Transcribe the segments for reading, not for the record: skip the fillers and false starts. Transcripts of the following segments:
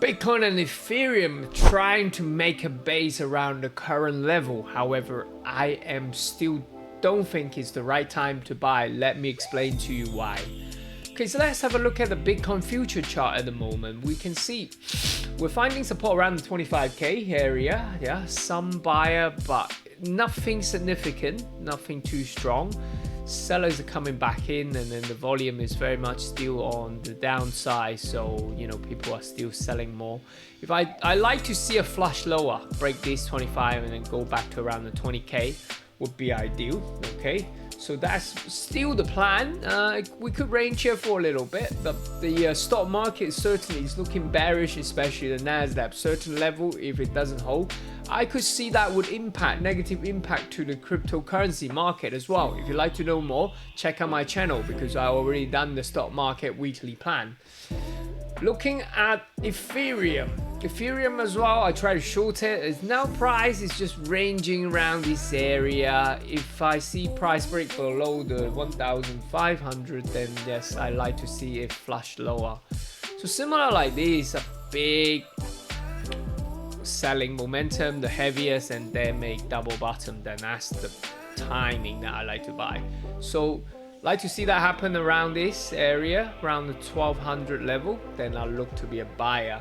Bitcoin and Ethereum trying to make a base around the current level. However, I am still don't think it's the right time to buy. Let me explain to you why. Okay, so let's have a look at the Bitcoin future chart at the moment. We can see we're finding support around the 25k area. Yeah, some buyer, but nothing significant, nothing too strong. Sellers are coming back in, and then the volume is very much still on the downside, so you know people are still selling more. If I like to see a flush lower, break this 25 and then go back to around the 20k would be ideal. Okay, so that's still the plan. We could range here for a little bit, but the stock market certainly is looking bearish, especially the Nasdaq. Certain level, if it doesn't hold, I could see that would negative impact to the cryptocurrency market as well. If you'd like to know more, check out my channel because I already done the stock market weekly plan. Looking at Ethereum as well, I try to short it. It's now price is just ranging around this area. If I see price break below the 1,500, then yes, I like to see it flush lower. So similar like this, a big selling momentum, the heaviest, and then make double bottom, then that's the timing that I like to buy. So like to see that happen around this area, around the 1200 level, then I'll look to be a buyer.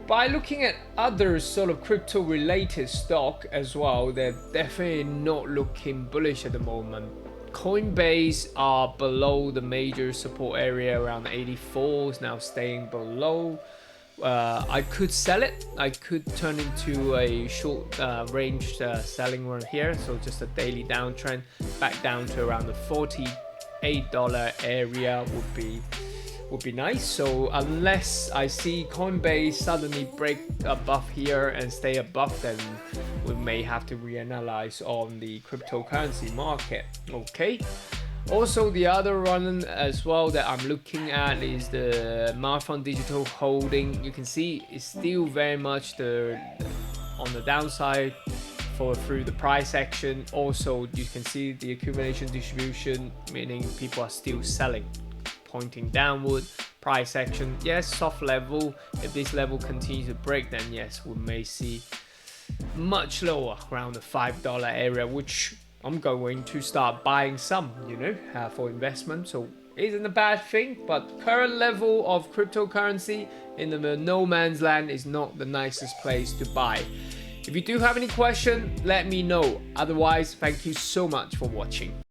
By looking at other sort of crypto related stock as well, they're definitely not looking bullish at the moment. Coinbase are below the major support area around 84, is now staying below. I could sell it. I could turn into a short range selling run here. So just a daily downtrend back down to around the $48 area would be nice. So unless I see Coinbase suddenly break above here and stay above, then we may have to reanalyze on the cryptocurrency market. Okay. Also, the other one as well that I'm looking at is the Marathon Digital holding. You can see it's still very much on the downside through the price action. Also, you can see the accumulation distribution, meaning people are still selling, pointing downward. Price action, yes, soft level. If this level continues to break, then yes, we may see much lower around the $5 area, which I'm going to start buying some, you know, for investment. So isn't a bad thing, but current level of cryptocurrency in the no man's land is not the nicest place to buy. If you do have any question, let me know. Otherwise, thank you so much for watching.